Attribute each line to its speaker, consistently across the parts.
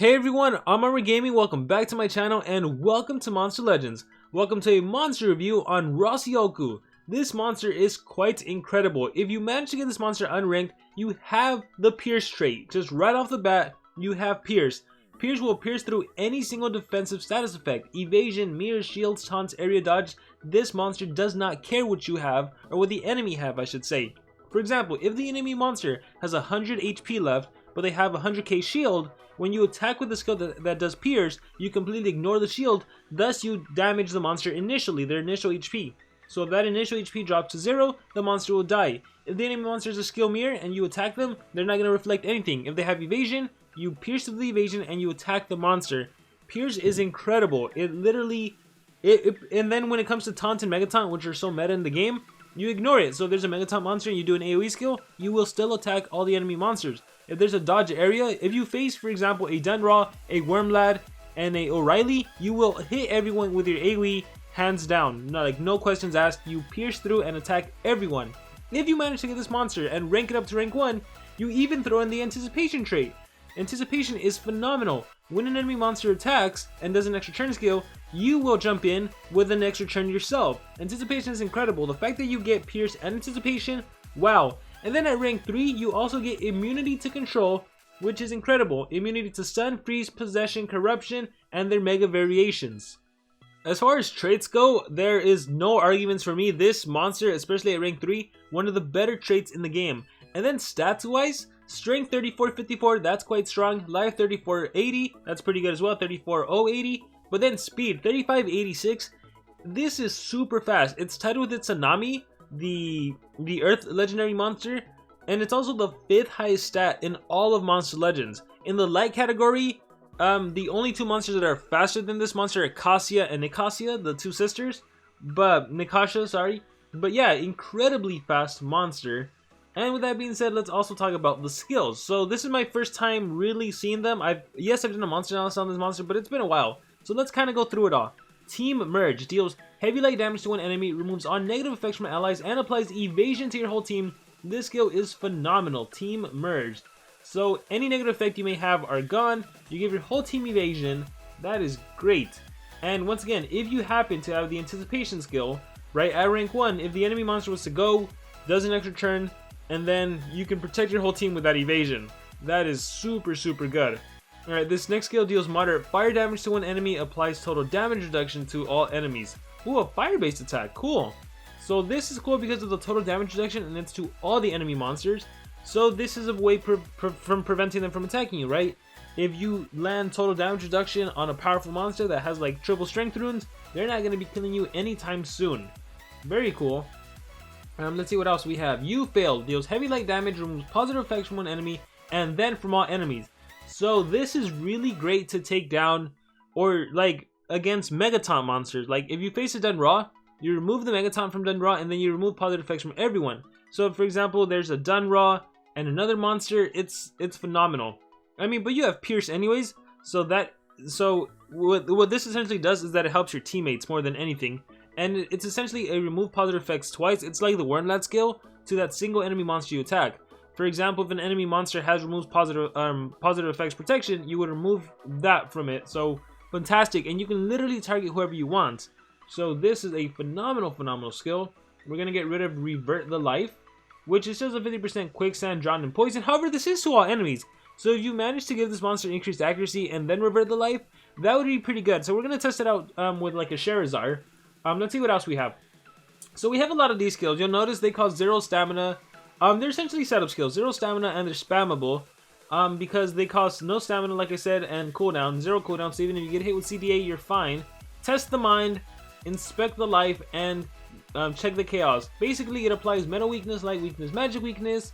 Speaker 1: Hey everyone, I'm Armor Gaming, welcome back to my channel and welcome to Monster Legends. Welcome to a monster review on Rocioku. This monster is quite incredible. If you manage to get this monster unranked, you have the Pierce trait. Just right off the bat, you have Pierce. Pierce will pierce through any single defensive status effect. Evasion, mirrors, shields, taunts, area dodge. This monster does not care what you have, or what the enemy have I should say. For example, if the enemy monster has 100 HP left, but they have 100k shield, when you attack with the skill that does pierce, you completely ignore the shield, thus you damage the monster initially, their initial HP. So if that initial HP drops to 0, the monster will die. If the enemy monster has a skill mirror and you attack them, they're not going to reflect anything. If they have evasion, you pierce through the evasion and you attack the monster. Pierce is incredible. It literally... and then when it comes to taunt and mega taunt, which are so meta in the game, you ignore it. So if there's a mega taunt monster and you do an AoE skill, you will still attack all the enemy monsters. If there's a dodge area, if you face, for example, a Dunraw, a Wormlad, and a O'Reilly, you will hit everyone with your AoE hands down. No questions asked. You pierce through and attack everyone. If you manage to get this monster and rank it up to rank 1, you even throw in the anticipation trait. Anticipation is phenomenal. When an enemy monster attacks and does an extra turn skill, you will jump in with an extra turn yourself. Anticipation is incredible. The fact that you get Pierce and Anticipation, wow. And then at rank 3, you also get Immunity to Control, which is incredible. Immunity to Stun, Freeze, Possession, Corruption, and their mega variations. As far as traits go, there is no arguments for me. This monster, especially at rank 3, one of the better traits in the game. And then stats wise, Strength 3454, that's quite strong. Life 3480, that's pretty good as well. 34080. But then speed 3586, this is super fast. It's tied with its Tsunami, the Earth legendary monster, and it's also the 5th highest stat in all of Monster Legends. In the light category, the only 2 monsters that are faster than this monster are Cassia and Nicasia, the 2 sisters. But yeah, incredibly fast monster. And with that being said, let's also talk about the skills. So this is my first time really seeing them. I've done a monster analysis on this monster, but it's been a while. So let's kind of go through it all. Team Merge deals heavy light damage to one enemy, removes all negative effects from allies, and applies evasion to your whole team. This skill is phenomenal. Team Merge. So any negative effect you may have are gone. You give your whole team evasion. That is great. And once again, if you happen to have the anticipation skill, right, at rank 1, if the enemy monster was to go, does an extra turn, and then you can protect your whole team with that evasion. That is super good. Alright, this next skill deals moderate fire damage to one enemy, applies total damage reduction to all enemies. Ooh, a fire-based attack, cool. So this is cool because of the total damage reduction, and it's to all the enemy monsters. So this is a way from preventing them from attacking you, right? If you land total damage reduction on a powerful monster that has like triple strength runes, they're not going to be killing you anytime soon. Very cool. Let's see what else we have. You Failed deals heavy light damage, removes positive effects from one enemy, and then from all enemies. So this is really great to take down, or like against Megaton monsters. Like if you face a Dunraw, you remove the Megaton from Dunraw, and then you remove positive effects from everyone. So if, for example, there's a Dunraw and another monster, it's phenomenal. I mean, but you have Pierce anyways, so what this essentially does is that it helps your teammates more than anything. And it's essentially a remove positive effects twice. It's like the Wormlad skill to that single enemy monster you attack. For example, if an enemy monster has removes positive effects protection, you would remove that from it. So fantastic, and you can literally target whoever you want. So this is a phenomenal skill. We're gonna get rid of Revert the Life, which is just a 50% quicksand, drown, and poison. However, this is to all enemies. So if you manage to give this monster increased accuracy and then Revert the Life, that would be pretty good. So we're gonna test it out with like a Charizard. Let's see what else we have. So we have a lot of these skills. You'll notice they cost 0 stamina. They're essentially setup skills. 0 stamina, and they're spammable. Because they cost no stamina, like I said, and cooldown. 0 cooldown, so even if you get hit with CDA, you're fine. Test the Mind, Inspect the Life, and check the Chaos. Basically, it applies metal weakness, light weakness, magic weakness,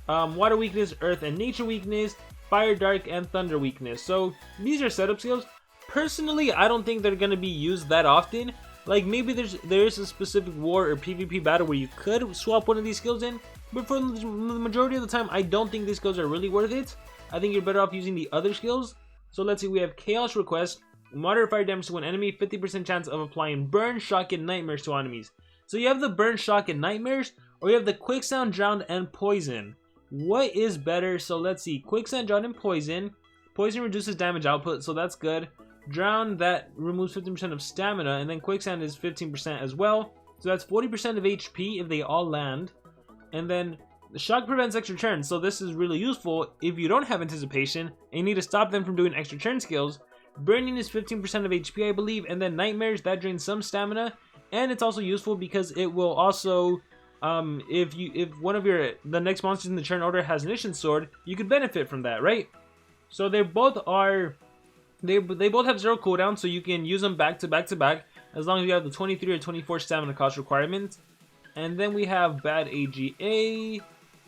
Speaker 1: water weakness, earth and nature weakness, fire, dark, and thunder weakness. So these are setup skills. Personally, I don't think they're going to be used that often. Like maybe there's a specific war or PvP battle where you could swap one of these skills in, but for the majority of the time, I don't think these skills are really worth it. I think you're better off using the other skills. So let's see, we have Chaos Request, moderate fire damage to one enemy, 50% chance of applying Burn, Shock, and Nightmares to enemies. So you have the Burn, Shock, and Nightmares, or you have the Quicksand, Drown, and Poison. What is better? So let's see, Quicksand, Drown, and Poison. Poison reduces damage output, so that's good. Drown, that removes 15% of stamina, and then Quicksand is 15% as well. So that's 40% of HP if they all land. And then the Shock prevents extra turns, so this is really useful if you don't have Anticipation and you need to stop them from doing extra turn skills. Burning is 15% of HP, I believe, and then Nightmares, that drains some stamina. And it's also useful because it will also, if one of the next monsters in the turn order has an Ignition Sword, you could benefit from that, right? So they both have 0 cooldown, so you can use them back to back to back as long as you have the 23 or 24 stamina cost requirement. And then we have Bad AGA,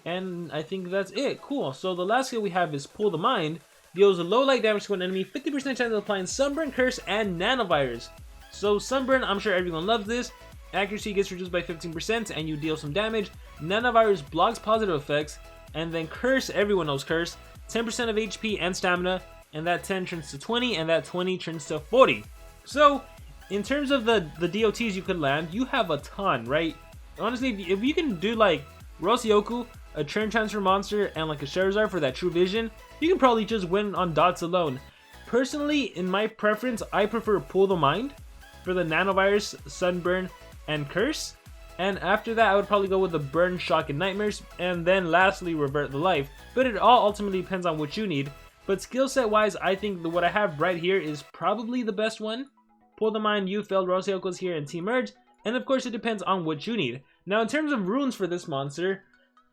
Speaker 1: and I think that's it. Cool. So the last skill we have is Pull the Mind. Deals a low light damage to an enemy, 50% chance of applying Sunburn, Curse, and Nanovirus. So Sunburn, I'm sure everyone loves this. Accuracy gets reduced by 15% and you deal some damage. Nanovirus blocks positive effects. And then Curse, everyone knows Curse. 10% of HP and stamina. And that 10 turns to 20 and that 20 turns to 40. So in terms of the DOTs you could land, you have a ton, right? Honestly, if you can do like Rocioku, a turn transfer monster, and like a Charizard for that True Vision, you can probably just win on dots alone. Personally, in my preference, I prefer Pull the Mind for the Nanovirus, Sunburn, and Curse. And after that, I would probably go with the Burn, Shock, and Nightmares, and then lastly, Revert the Life. But it all ultimately depends on what you need. But skill set wise, I think what I have right here is probably the best one. Pull the Mind, you failed, Rocioku's here, and Team Merge. And of course, it depends on what you need. Now, in terms of runes for this monster,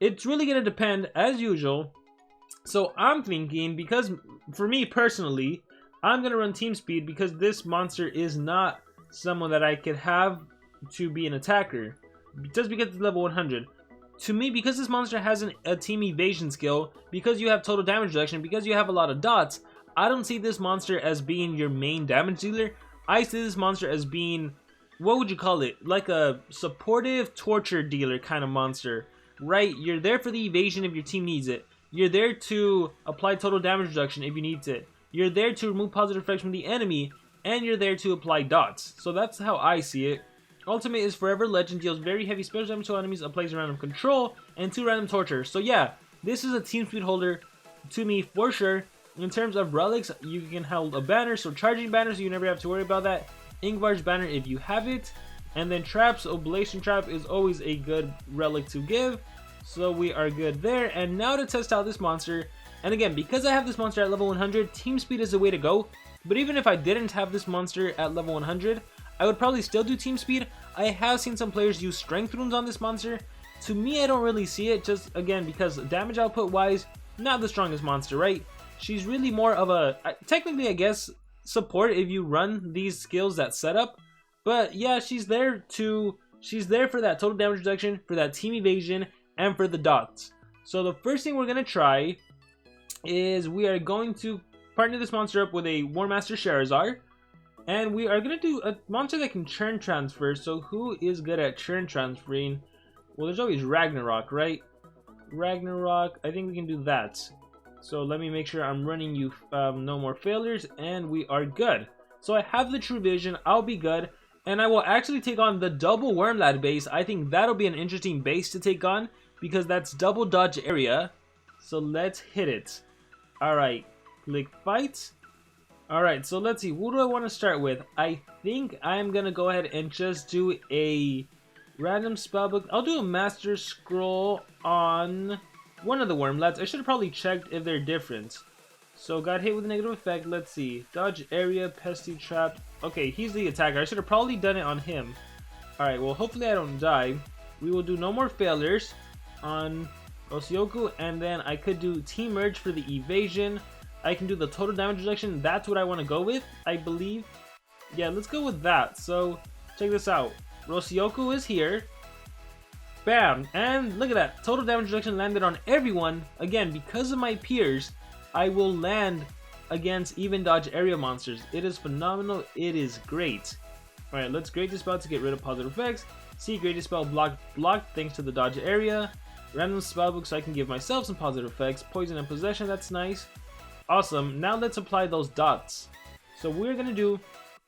Speaker 1: it's really going to depend, as usual. So I'm thinking, because for me personally, I'm going to run Team Speed because this monster is not someone that I could have to be an attacker. Just because it's level 100. To me, because this monster has a Team Evasion skill, because you have total damage reduction, because you have a lot of dots, I don't see this monster as being your main damage dealer. I see this monster as being, what would you call it? Like a supportive torture dealer kind of monster. Right? You're there for the evasion if your team needs it. You're there to apply total damage reduction if you need it. You're there to remove positive effects from the enemy, and you're there to apply dots. So that's how I see it. Ultimate is Forever Legend, deals very heavy special damage to enemies, applies random control, and 2 random torture. So yeah, this is a Team Speed holder to me for sure. In terms of relics, you can hold a banner, so charging banner, so you never have to worry about that. Ingvar's banner if you have it. And then traps, Oblation Trap is always a good relic to give. So we are good there. And now to test out this monster. And again, because I have this monster at level 100, Team Speed is the way to go. But even if I didn't have this monster at level 100, I would probably still do Team Speed. I have seen some players use Strength runes on this monster. To me, I don't really see it, just again, because damage output wise, not the strongest monster, right? She's really more of a, technically I guess, support if you run these skills that setup. But yeah, she's there for that total damage reduction, for that team evasion, and for the dots. So the first thing we're going to try is we are going to partner this monster up with a Warmaster Charizard. And we are going to do a monster that can churn transfer. So who is good at churn transferring? Well, there's always Ragnarök, right? Ragnarök, I think we can do that. So let me make sure I'm running you no more failures, and we are good. So I have the True Vision, I'll be good. And I will actually take on the double Wormlad base. I think that'll be an interesting base to take on, because that's double dodge area. So let's hit it. Alright, click fight. Alright, so let's see, who do I want to start with? I think I'm going to go ahead and just do a random spellbook. I'll do a Master Scroll on one of the Wormlads. I should have probably checked if they're different. So got hit with a negative effect, let's see. Dodge area, pesty trap. Okay, he's the attacker. I should have probably done it on him. Alright, well hopefully I don't die. We will do no more failures on Rocioku, and then I could do Team Merge for the evasion. I can do the total damage reduction. That's what I want to go with, I believe. Yeah, let's go with that. So, check this out. Rocioku is here. Bam! And look at that. Total damage reduction landed on everyone. Again, because of my peers, I will land against even dodge area monsters. It is phenomenal. It is great. Alright, let's Great Dispel to get rid of positive effects. See, Great Dispel blocked thanks to the dodge area. Random spellbook so I can give myself some positive effects. Poison and Possession, that's nice. Awesome, now let's apply those dots. So we're going to do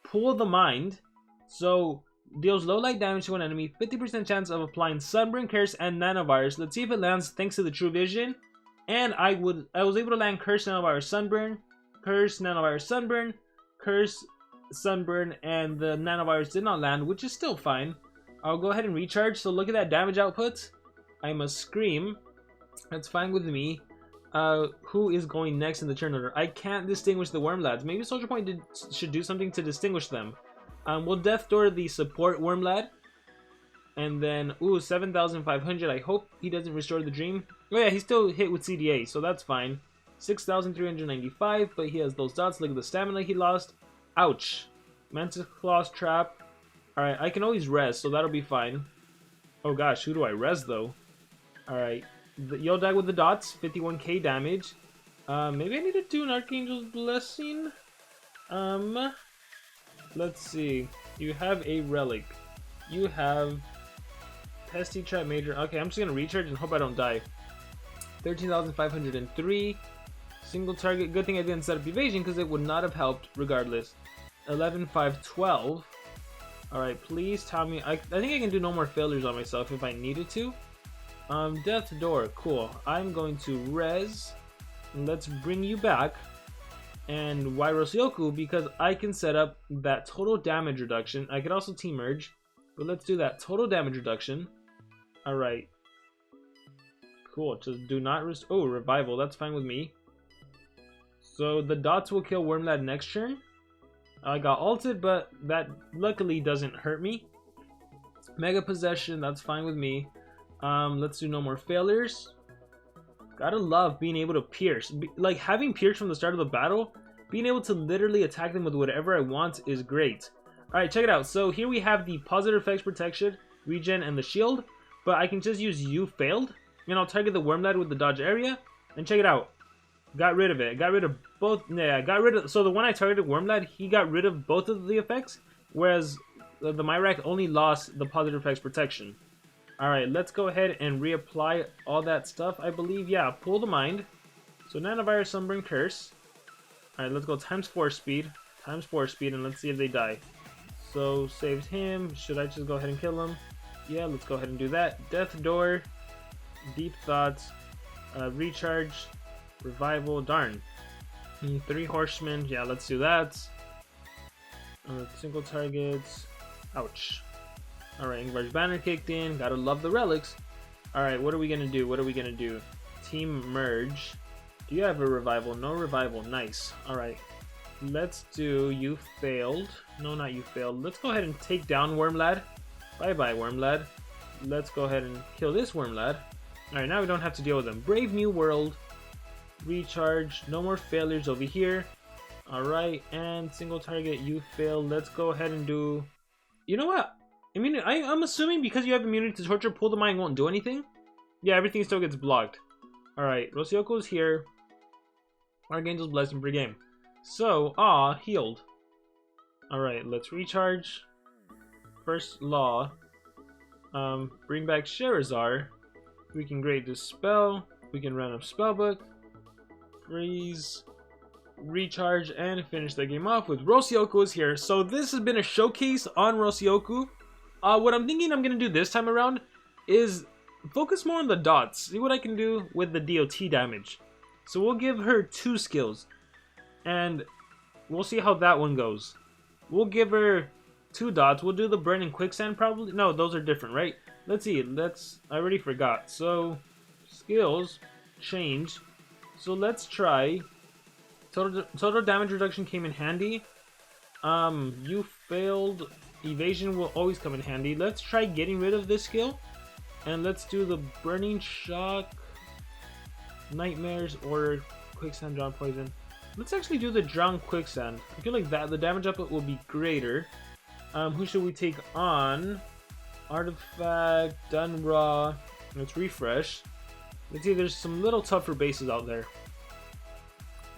Speaker 1: Pull the Mind. So, deals low light damage to an enemy, 50% chance of applying Sunburn, Curse, and Nanovirus. Let's see if it lands thanks to the True Vision. And I was able to land Curse, Nanovirus, Sunburn. Curse, Nanovirus, Sunburn, Curse, Sunburn, and the Nanovirus did not land, which is still fine. I'll go ahead and recharge. So look at that damage output. I must scream. That's fine with me. Who is going next in the turn order? I can't distinguish the Worm Lads. Maybe SocialPoint should do something to distinguish them. We'll Death Door the support Worm Lad. And then, ooh, 7,500. I hope he doesn't restore the dream. Oh yeah, he's still hit with CDA, so that's fine. 6,395, but he has those dots. Look at the stamina he lost. Ouch. Mantis Claw's trap. Alright, I can always res, so that'll be fine. Oh gosh, who do I res though? Alright, you'll die with the dots. 51k damage. Maybe I need to do an Archangel's Blessing. Let's see. You have a relic. You have Pesty Trap Major. Okay, I'm just gonna recharge and hope I don't die. 13,503. Single target. Good thing I didn't set up evasion because it would not have helped regardless. 11,512. Alright, please tell me. I think I can do no more failures on myself if I needed to. Death Door. Cool. I'm going to res. Let's bring you back. And why Rocioku? Because I can set up that total damage reduction. I could also team merge. But let's do that total damage reduction. Alright. Cool. Just do not oh, revival. That's fine with me. So the dots will kill Wormlad next turn. I got ulted, but that luckily doesn't hurt me. Mega Possession. That's fine with me. Let's do no more failures. Gotta love being able to pierce. Like having pierce from the start of the battle. Being able to literally attack them with whatever I want is great. Alright, check it out. So here we have the positive effects protection, regen, and the shield. But I can just use you failed. And I'll target the Wormlad with the dodge area. And check it out. Got rid of it. Got rid of both. Yeah, got rid of. So the one I targeted Wormlad, he got rid of both of the effects. Whereas the Myrak only lost the positive effects protection. Alright, let's go ahead and reapply all that stuff. I believe, yeah, pull the mind. So Nanovirus, Sunburn, Curse. Alright, let's go times 4 speed. Times 4 speed, and let's see if they die. So, saved him. Should I just go ahead and kill him? Yeah, let's go ahead and do that. Death Door, Deep Thoughts, Recharge, Revival, darn. 3 Horsemen, yeah, let's do that. Single targets, ouch. Alright, Ingvar's Banner kicked in, gotta love the relics. Alright, what are we gonna do? What are we gonna do? Team Merge. Do you have a revival? No revival, nice. Alright, let's do you failed. No, not you failed. Let's go ahead and take down Wormlad. Bye-bye, Wormlad. Let's go ahead and kill this Wormlad. Alright, now we don't have to deal with them. Brave New World. Recharge. No more failures over here. Alright, and single target, you failed. Let's go ahead and do... You know what? I mean, I'm assuming because you have immunity to torture, pull the mind won't do anything. Yeah, everything still gets blocked. Alright, Rocioko's here. Archangel's Blessing per game. So, healed. Alright, let's recharge. First Law. Bring back Sherazar. We can Great Dispel. We can run up Spellbook. Freeze. Recharge and finish the game off with Rocioku is here. So this has been a showcase on Rocioku. What I'm thinking I'm going to do this time around is focus more on the dots. See what I can do with the DOT damage. So we'll give her 2 skills. And we'll see how that one goes. We'll give her 2 dots. We'll do the Burn and Quicksand probably. No, those are different, right? Let's see. I already forgot. So, skills, change. So let's try. Total damage reduction came in handy. You failed. Evasion will always come in handy. Let's try getting rid of this skill. And let's do the Burning Shock, Nightmares, or Quicksand, Drown Poison. Let's actually do the Drown Quicksand. I feel like that the damage output will be greater. Who should we take on? Artifact, Done Raw. Let's refresh. Let's see, there's some little tougher bases out there.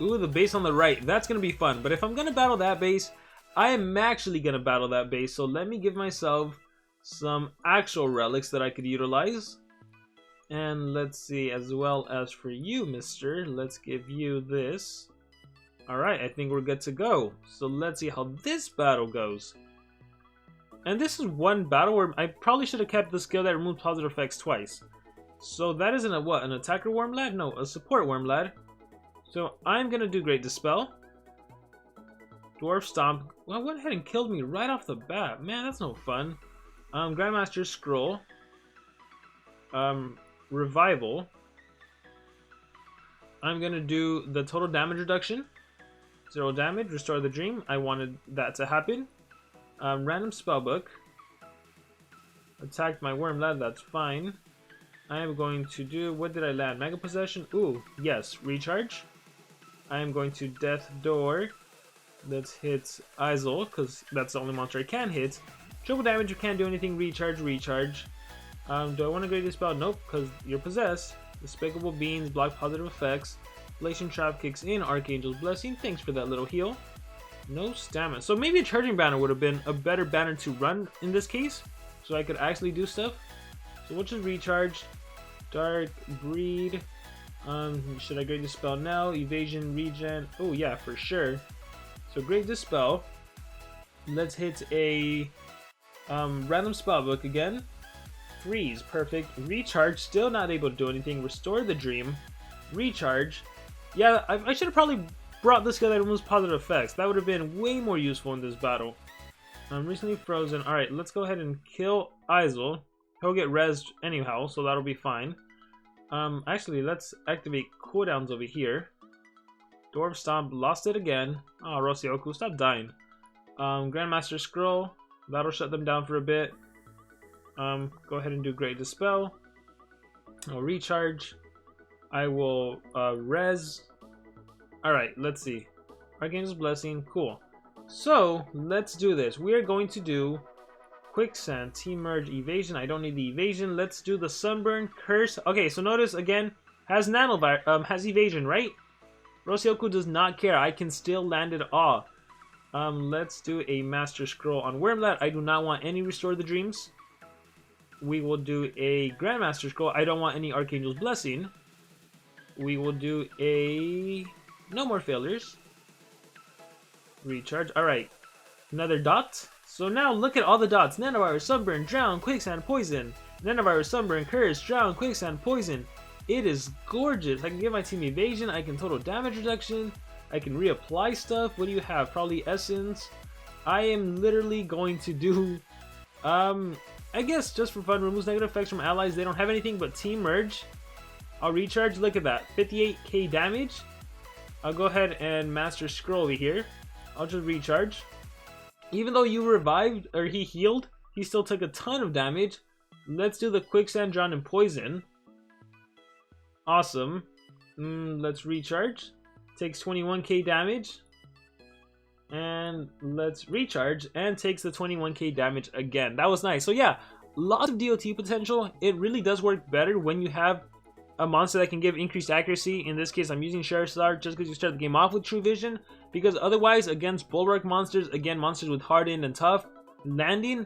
Speaker 1: Ooh, the base on the right. That's going to be fun. But if I'm going to battle that base, I am actually going to battle that base. So let me give myself some actual relics that I could utilize. And let's see, as well as for you, mister, let's give you this. Alright, I think we're good to go. So let's see how this battle goes. And this is one battle where I probably should have kept the skill that removes positive effects twice. So that isn't what? An attacker Wormlad? No, a support Wormlad. So I'm going to do Great Dispel. Dwarf Stomp. Well, went ahead and killed me right off the bat. Man, that's no fun. Grandmaster Scroll. Revival. I'm gonna do the total damage reduction. 0 damage, restore the dream. I wanted that to happen. Random spellbook. Attacked my worm lad, that's fine. I am going to do, what did I land? Mega Possession? Ooh, yes, recharge. I am going to Death Door. Let's hit Isol, because that's the only monster I can hit. Triple damage, you can't do anything. Recharge, recharge. Do I want to grade this spell? Nope, because you're possessed. Despicable Beans, block positive effects. Relation Trap kicks in. Archangel's Blessing, thanks for that little heal. No stamina. So maybe a Charging Banner would have been a better banner to run in this case, so I could actually do stuff. So we'll just recharge. Dark Breed. Should I grade this spell now? Evasion, Regen. Oh yeah, for sure. So grade this spell. Let's hit a random spellbook again. Freeze, perfect. Recharge, still not able to do anything. Restore the dream. Recharge. Yeah, I should have probably brought this guy that removes positive effects. That would have been way more useful in this battle. Recently frozen. Alright, let's go ahead and kill Isol. He'll get rezzed anyhow, so that'll be fine. Actually, let's activate cooldowns over here. Dwarf Stomp, lost it again. Oh, Rocioku, stop dying. Grandmaster Scroll, that'll shut them down for a bit. Go ahead and do Great Dispel. I'll recharge. I will res. Alright, let's see. Archangel's Blessing, cool. So, let's do this. We are going to do Quicksand, Team Merge, Evasion. I don't need the Evasion. Let's do the Sunburn, Curse. Okay, so notice again, has has Evasion, right? Rocioku does not care. I can still land it all. Let's do a Master Scroll on Wormlad. I do not want any Restore the Dreams. We will do a Grandmaster Scroll. I don't want any Archangel's Blessing. We will do a No More Failures. Recharge. Alright. Another dot. So now look at all the dots. Nanovirus, Sunburn, Drown, Quicksand, Poison. Nanovirus, Sunburn, Curse, Drown, Quicksand, Poison. It is gorgeous. I can give my team Evasion. I can total damage reduction. I can reapply stuff. What do you have? Probably Essence. I am literally going to do... I guess just for fun, removes negative effects from allies. They don't have anything but Team Merge. I'll recharge. Look at that. 58k damage. I'll go ahead and Master Scroll over here. I'll just recharge. Even though you revived, or he healed, he still took a ton of damage. Let's do the Quicksand, Drown, and Poison. Awesome. Let's recharge. Takes 21k damage. And let's recharge, and takes the 21k damage again. That was nice. So yeah, lots of DOT potential. It really does work better when you have a monster that can give increased accuracy. In this case, I'm using Sherlock just because you start the game off with True Vision. Because otherwise, against Bulwark monsters, again, monsters with Hardened and Tough, landing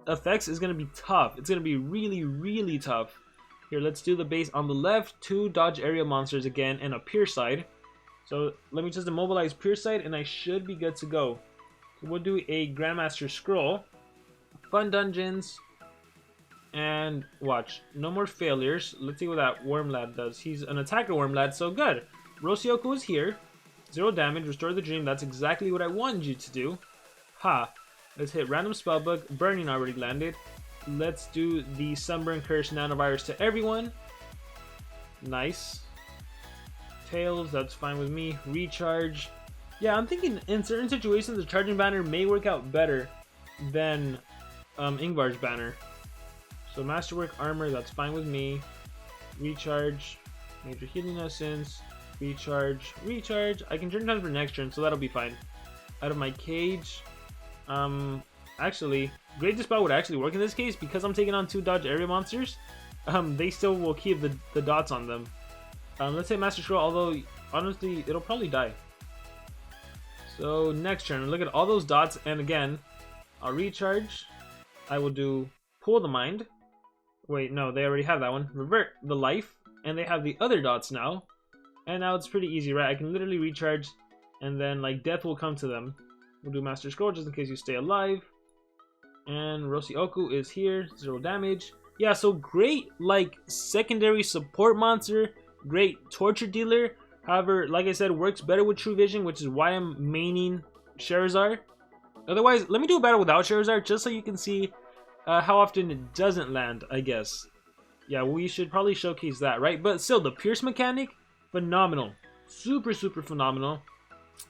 Speaker 1: effects is going to be tough. It's going to be really, really tough. Here, let's do the base on the left. 2 dodge area monsters again, and a Pierce Side. So let me just immobilize Pierce Side, and I should be good to go. So we'll do a Grandmaster Scroll. Fun Dungeons. And watch, No More Failures. Let's see what that Wormlad does. He's an attacker Wormlad, so good. Rocioku is here. 0 damage, Restore the Dream. That's exactly what I wanted you to do. Ha. Let's hit Random Spellbook. Burning already landed. Let's do the Sunburn, Curse, Nanovirus to everyone. Nice. Tails, that's fine with me. Recharge. Yeah, I'm thinking in certain situations the Charging Banner may work out better than Ingvar's Banner. So Masterwork Armor, that's fine with me. Recharge. Major Healing Essence. Recharge. Recharge. I can turn time for next turn, so that'll be fine. Out of my cage. Actually, Great Dispel would actually work in this case because I'm taking on 2 dodge area monsters. They still will keep the dots on them. Let's hit Master Scroll, although honestly it'll probably die. So next turn, look at all those dots, and again, I'll recharge. I will do Pull the Mind. Wait, no, they already have that one. Revert the Life, and they have the other dots now. And now it's pretty easy, right? I can literally recharge, and then like death will come to them. We'll do Master Scroll just in case you stay alive. And Rocioku is here, 0 damage. Yeah, so great like secondary support monster. Great torture dealer. However, like I said, works better with True Vision, which is why I'm maining Charizard. Otherwise, let me do a battle without Charizard just so you can see how often it doesn't land, I guess. Yeah, we should probably showcase that, right? But still, the Pierce mechanic, phenomenal. Super, super phenomenal.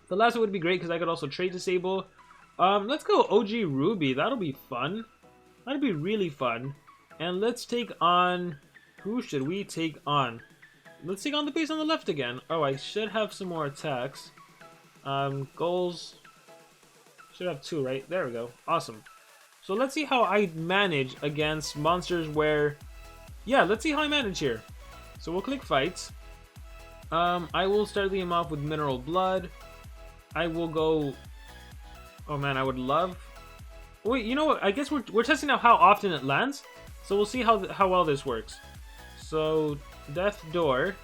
Speaker 1: The last one would be great because I could also trade disable. Let's go OG Ruby. That'll be fun. That'll be really fun. And let's take on... Who should we take on? Let's take on the base on the left again. Oh, I should have some more attacks. Goals. Should have 2, right? There we go. Awesome. So let's see how I manage against monsters where... Yeah, let's see how I manage here. So we'll click fights. I will start the game off with Mineral Blood. I will go... Oh man, I would love... Wait, you know what? I guess we're testing out how often it lands. So we'll see how well this works. So, Death Door.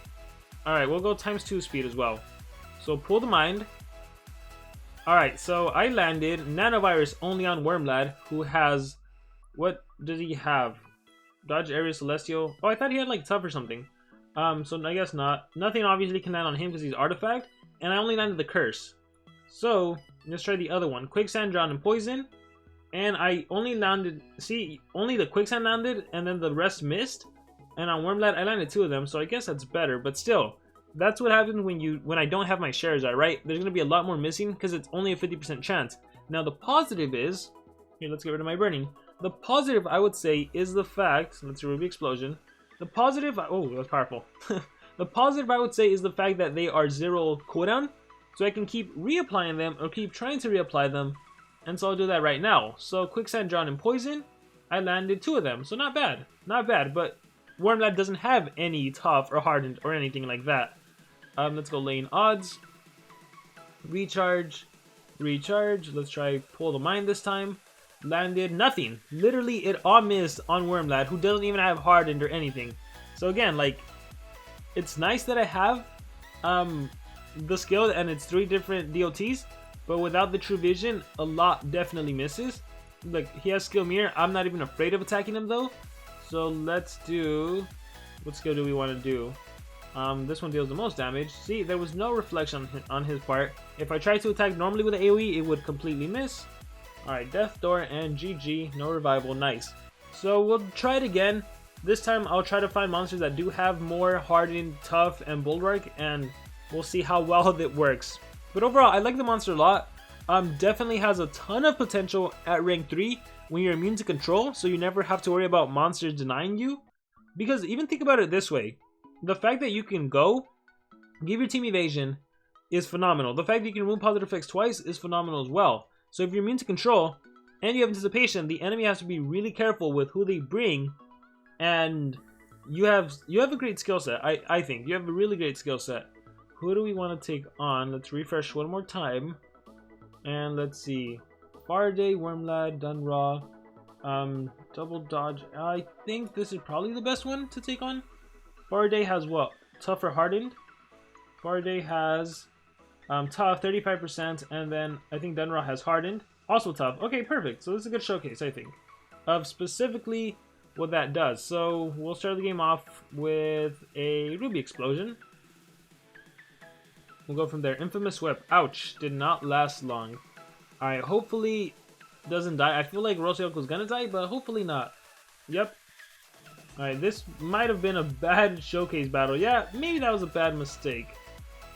Speaker 1: Alright, we'll go ×2 speed as well. So pull the mind. Alright, so I landed Nanovirus only on Wormlad, who has... What does he have? Dodge Area Celestial. Oh, I thought he had like Tough or something. So I guess not. Nothing obviously can land on him because he's Artifact. And I only landed the Curse. So, let's try the other one. Quicksand, Drown, and Poison. And I only landed... See, only the Quicksand landed, and then the rest missed. And on Wormlad, I landed 2 of them, so I guess that's better. But still, that's what happens when I don't have my Charizard, right? There's going to be a lot more missing because it's only a 50% chance. Now, the positive is... Here, let's get rid of my burning. The positive, I would say, is the fact... Let's see, Ruby Explosion. The positive... Oh, that's powerful. The positive, I would say, is the fact that they are 0 cooldown. So I can keep reapplying them, or keep trying to reapply them. And so I'll do that right now. So, Quicksand, Drown, and Poison. I landed 2 of them. So not bad. Not bad, but Wormlad doesn't have any Tough or Hardened or anything like that. Let's go Lane Odds. Recharge. Recharge. Let's try Pull the Mind this time. Landed nothing. Literally, it all missed on Wormlad, who doesn't even have Hardened or anything. So again, like, it's nice that I have the skill and it's 3 different DOTs, but without the True Vision, a lot definitely misses. Like, he has Skill Mirror. I'm not even afraid of attacking him though. So let's do... What skill do we want to do? This one deals the most damage. See, there was no reflection on his part. If I tried to attack normally with the AoE, it would completely miss. Alright, Death Door and GG. No revival. Nice. So we'll try it again. This time I'll try to find monsters that do have more Hardened, Tough, and Bulwark, and we'll see how well it works. But overall, I like the monster a lot. Definitely has a ton of potential at rank 3 when you're immune to control, so you never have to worry about monsters denying you. Because even think about it this way. The fact that you can go, give your team evasion, is phenomenal. The fact that you can remove positive effects twice is phenomenal as well. So if you're immune to control, and you have anticipation, the enemy has to be really careful with who they bring. And you have a great skill set. I think you have a really great skill set. Who do we want to take on? Let's refresh one more time. And let's see. Faraday, Wormlad, Dunraw, Double Dodge. I think this is probably the best one to take on. Faraday has what? Tough or Hardened? Faraday has Tough, 35%, and then I think Dunraw has Hardened. Also Tough. Okay, perfect. So this is a good showcase, I think, of specifically what that does. So we'll start the game off with a Ruby Explosion. We'll go from there. Infamous Whip. Ouch. Did not last long. Alright, hopefully doesn't die. I feel like Rocioku's gonna die, but hopefully not. Yep. Alright, this might have been a bad showcase battle. Yeah, maybe that was a bad mistake.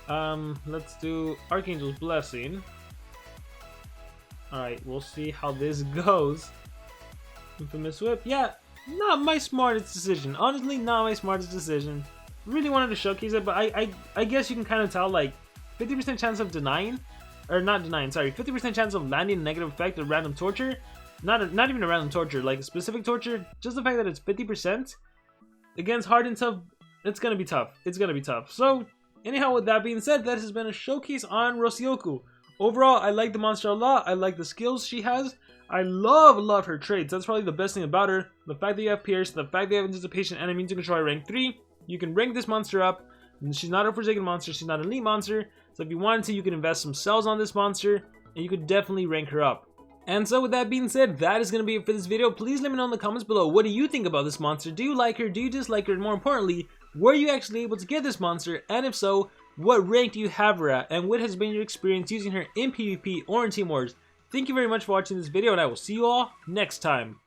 Speaker 1: Let's do Archangel's Blessing. Alright, we'll see how this goes. Infamous Whip. Yeah, not my smartest decision. Honestly, not my smartest decision. Really wanted to showcase it, but I guess you can kind of tell, like, 50% chance of denying, or not denying, sorry, 50% chance of landing a negative effect of random torture. Not even a random torture, like a specific torture. Just the fact that it's 50% against hard and tough, it's gonna be tough. It's gonna be tough. So, anyhow, with that being said, that has been a showcase on Rocioku. Overall, I like the monster a lot. I like the skills she has. I love her traits. That's probably the best thing about her. The fact that you have Pierce, the fact that you have Anticipation and immune to control at rank 3. You can rank this monster up. She's not a Forsaken monster. She's not an elite monster. So if you wanted to, you can invest some cells on this monster, and you could definitely rank her up. And so with that being said, that is going to be it for this video. Please let me know in the comments below, what do you think about this monster? Do you like her? Do you dislike her? And more importantly, were you actually able to get this monster? And if so, What rank do you have her at, and what has been your experience using her in PvP or in Team Wars? Thank you very much for watching this video, and I will see you all next time.